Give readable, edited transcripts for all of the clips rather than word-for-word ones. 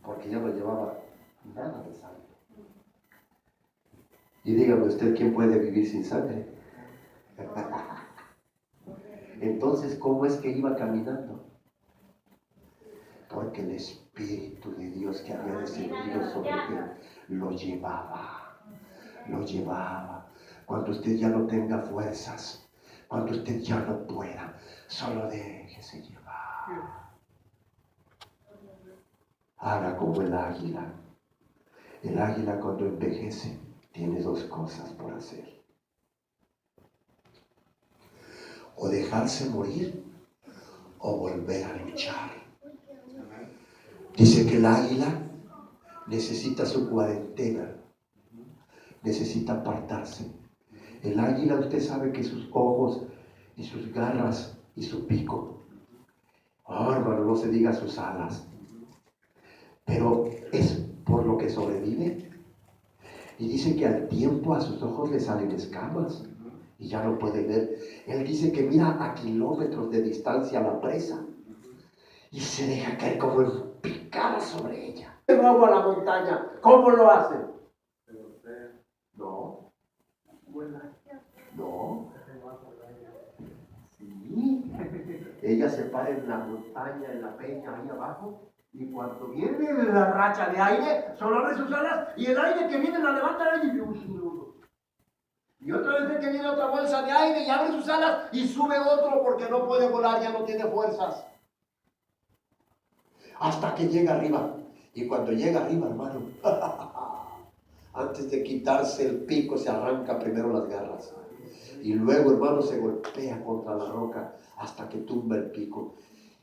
porque ya no llevaba nada de sangre. Y dígame usted, ¿quién puede vivir sin sangre? Entonces, ¿cómo es que iba caminando? Porque el Espíritu de Dios que había descendido sobre él lo llevaba. Cuando usted ya no tenga fuerzas, cuando usted ya no pueda, solo déjese llevar. Haga como el águila. El águila cuando envejece tiene dos cosas por hacer: o dejarse morir o volver a luchar. Dice que el águila necesita su cuarentena, necesita apartarse. El águila, usted sabe que sus ojos y sus garras y su pico, hermano, no se diga sus alas, pero es por lo que sobrevive. Y dice que al tiempo a sus ojos le salen escamas y ya no puede ver. Él dice que mira a kilómetros de distancia a la presa y se deja caer como en picada sobre ella. Vamos a la montaña, ¿cómo lo hace? No. No. Sí. Ella se para en la montaña, en la peña, ahí abajo, y cuando viene la racha de aire, solo abre sus alas, y el aire que viene la levanta y otra vez que viene otra bolsa de aire y abre sus alas y sube otro porque no puede volar, ya no tiene fuerzas. Hasta que llega arriba. Y cuando llega arriba, hermano, antes de quitarse el pico, se arranca primero las garras. Y luego, hermano, se golpea contra la roca hasta que tumba el pico.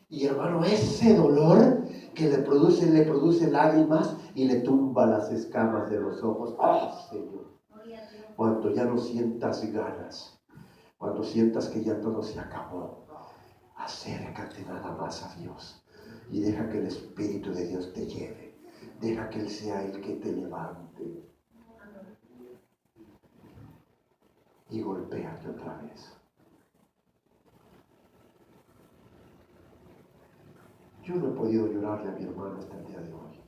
Y hermano, ese dolor que le produce lágrimas y le tumba las escamas de los ojos. ¡Ah, Señor! Cuando ya no sientas ganas, cuando sientas que ya todo se acabó, acércate nada más a Dios y deja que el Espíritu de Dios te lleve. Deja que Él sea el que te levante. Y golpéate otra vez. Yo no he podido llorarle a mi hermano hasta el día de hoy.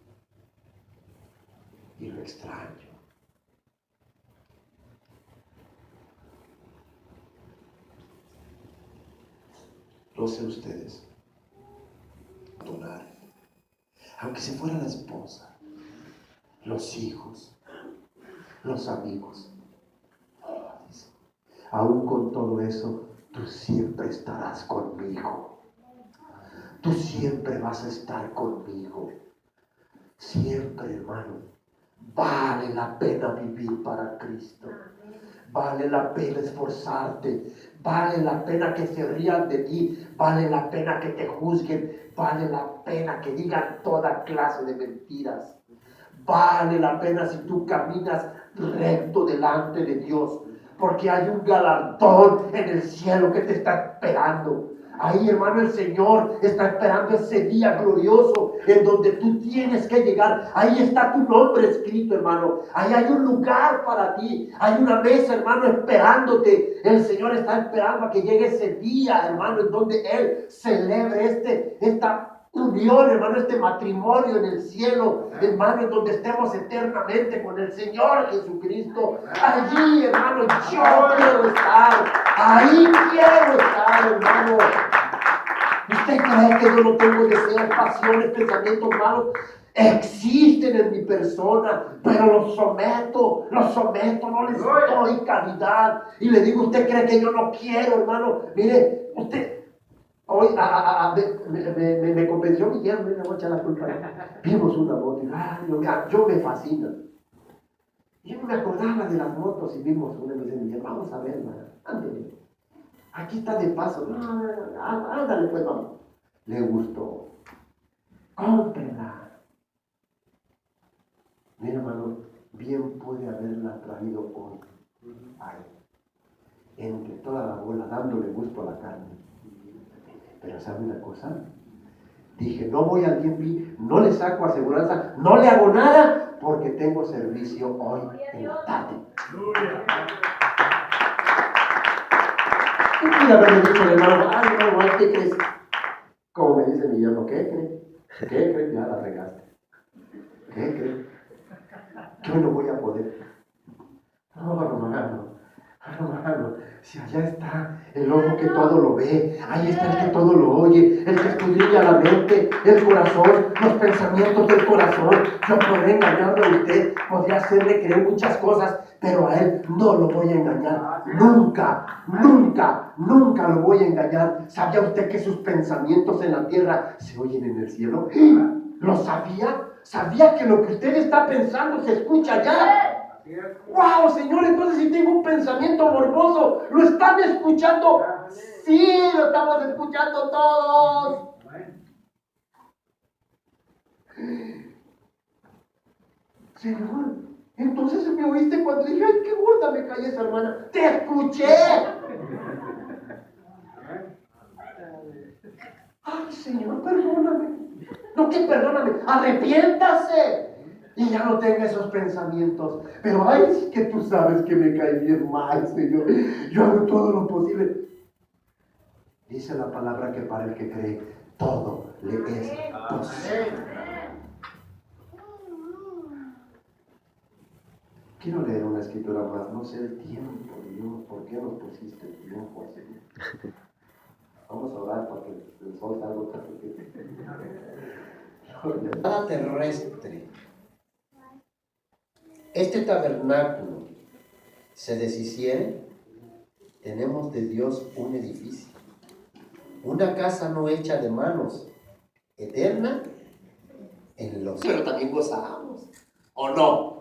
Y lo extraño. No sé ustedes. Donar. Aunque se fuera la esposa, los hijos, los amigos. Aún con todo eso, tú siempre estarás conmigo. Tú siempre vas a estar conmigo. Siempre, hermano. Vale la pena vivir para Cristo. Vale la pena esforzarte. Vale la pena que se rían de ti. Vale la pena que te juzguen. Vale la pena que digan toda clase de mentiras. Vale la pena si tú caminas recto delante de Dios. Porque hay un galardón en el cielo que te está esperando. Ahí, hermano, el Señor está esperando ese día glorioso en donde tú tienes que llegar. Ahí está tu nombre escrito, hermano. Ahí hay un lugar para ti. Hay una mesa, hermano, esperándote. El Señor está esperando a que llegue ese día, hermano, en donde Él celebre esta unión, hermano, este matrimonio en el cielo, hermano, en donde estemos eternamente con el Señor Jesucristo. Allí, hermano, yo quiero estar. Ahí quiero estar, hermano. ¿Usted cree que yo no tengo deseos, pasiones, pensamientos malos? Existen en mi persona, pero los someto, no les doy calidad. Y le digo, ¿usted cree que yo no quiero, hermano? Mire, usted... Hoy me convenció mi yerno, me voy a echar la culpa. Vimos una moto y yo me fascina. Yo no me acordaba de las motos y vimos una y me dice mi yerno, vamos a verla, ándale. Aquí está de paso. No, ándale pues, vamos. Le gustó. Cómprela. Mira, hermano, bien puede haberla traído hoy. Ay, entre toda la bola, dándole gusto a la carne. Pero ¿sabe una cosa? Dije, no voy al DMV, no le saco aseguranza, no le hago nada porque tengo servicio hoy en la tarde. Y pude haberle dicho al hermano, ay, ¿qué crees? Como me dice mi yerno, ¿qué crees? Ya la regaste. ¿Qué cree? Yo no voy a poder. No, hermano, si allá está el ojo que todo lo ve, ahí está el que todo lo oye, el que escudriña la mente, el corazón, los pensamientos del corazón. Yo podré engañarle a usted, podría hacerle creer muchas cosas, pero a él no lo voy a engañar. Nunca lo voy a engañar. ¿Sabía usted que sus pensamientos en la tierra se oyen en el cielo? ¿Lo sabía? ¿Sabía que lo que usted está pensando se escucha allá? ¡Wow, Señor! Entonces, si tengo un pensamiento morboso, ¿lo están escuchando? Sí, lo estamos escuchando todos. Señor, entonces me oíste cuando dije, ¡ay, qué gorda me cae esa hermana! ¡Te escuché! ¡Ay, Señor, perdóname! No, que perdóname, arrepiéntase. Y ya no tenga esos pensamientos. Pero ay, sí que tú sabes que me cae bien mal, Señor. Yo hago todo lo posible. Dice la palabra que para el que cree, todo le es posible. Quiero leer una escritura más. No sé el tiempo, Dios. ¿Por qué nos pusiste el tiempo así? Vamos a orar para que el sol salga otra vez. Nada terrestre. Este tabernáculo se deshiciere, tenemos de Dios un edificio, una casa no hecha de manos, eterna en los... Pero también gozamos, ¿o no?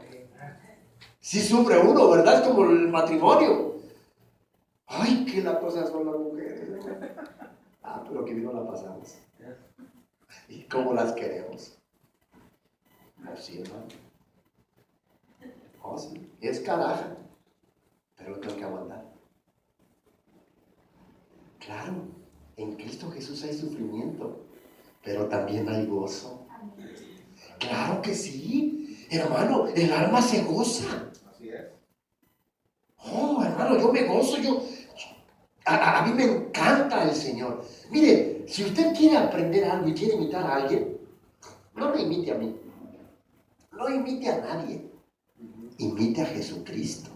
Sí sufre uno, ¿verdad? Es como el matrimonio. Ay, qué la cosa son las mujeres. Ah, pero que bien no la pasamos. ¿Y cómo las queremos? Así, ¿no? Oh, sí. Es caraja, pero lo tengo que aguantar. Claro, en Cristo Jesús hay sufrimiento, pero también hay gozo. Claro que sí, hermano, el alma se goza. Así es. Oh, hermano, yo me gozo, a mí me encanta el Señor. Mire, si usted quiere aprender algo y quiere imitar a alguien, no me imite a mí, no imite a nadie, imite a Jesucristo.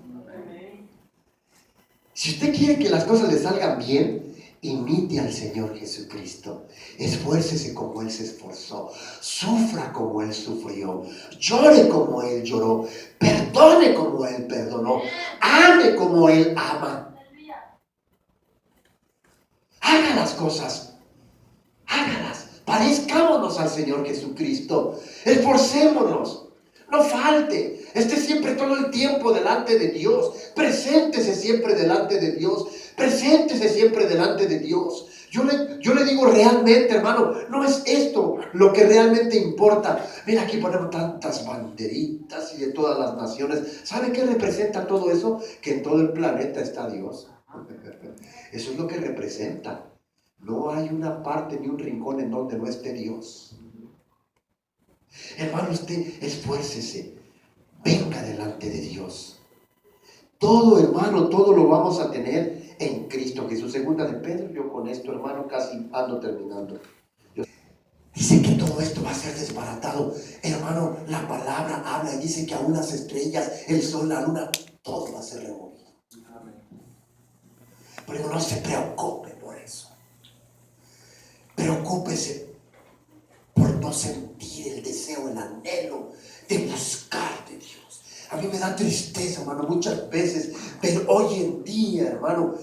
Si usted quiere que las cosas le salgan bien, imite al Señor Jesucristo. Esfuércese como Él se esforzó. Sufra como Él sufrió. Llore como Él lloró. Perdone como Él perdonó. Ame como Él ama. Haga las cosas. Hágalas. Parezcámonos al Señor Jesucristo. Esforcémonos. No falte. Esté siempre todo el tiempo delante de Dios. Preséntese siempre delante de Dios. Preséntese siempre delante de Dios. Yo le digo realmente, hermano, no es esto lo que realmente importa. Mira, aquí ponemos tantas banderitas y de todas las naciones. ¿Sabe qué representa todo eso? Que en todo el planeta está Dios. Eso es lo que representa. No hay una parte ni un rincón en donde no esté Dios. Hermano, usted esfuércese, venga delante de Dios. Todo, hermano, todo lo vamos a tener en Cristo Jesús. Segunda de Pedro, yo con esto, hermano, casi ando terminando. Dice que todo esto va a ser desbaratado. Hermano, la palabra habla y dice que aún las estrellas, el sol, la luna, todo va a ser removido. Pero no se preocupe por eso. Preocúpese por no sentir el deseo, el anhelo de buscar de Dios. A mí me da tristeza, hermano, muchas veces, pero hoy en día, hermano,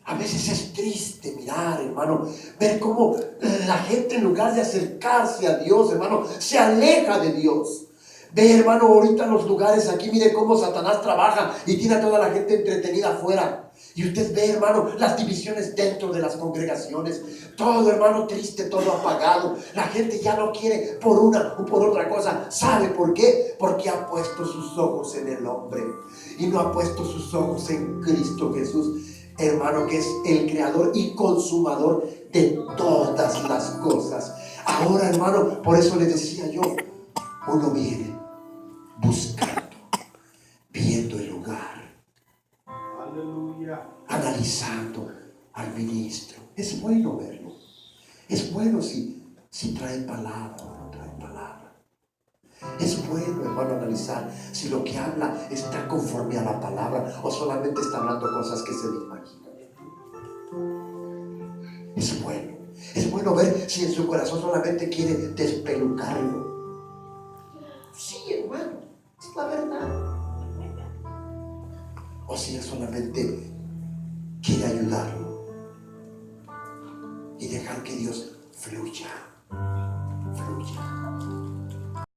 a veces es triste mirar, hermano, ver cómo la gente en lugar de acercarse a Dios, hermano, se aleja de Dios. Ve, hermano, ahorita en los lugares aquí, mire cómo Satanás trabaja y tiene a toda la gente entretenida afuera. Y usted ve, hermano, las divisiones dentro de las congregaciones. Todo, hermano, triste, todo apagado. La gente ya no quiere por una o por otra cosa. ¿Sabe por qué? Porque ha puesto sus ojos en el hombre y no ha puesto sus ojos en Cristo Jesús, hermano, que es el creador y consumador de todas las cosas. Ahora, hermano, por eso le decía yo, uno viene buscando, viendo el lugar, analizando al ministro. Es bueno verlo. Es bueno si trae palabra o no trae palabra. Es bueno, hermano, analizar si lo que habla está conforme a la palabra o solamente está hablando cosas que se le imaginan. Es bueno ver si en su corazón solamente quiere despelucarlo. Sí, hermano, es la verdad. O si él solamente quiere ayudarlo y dejar que Dios fluya.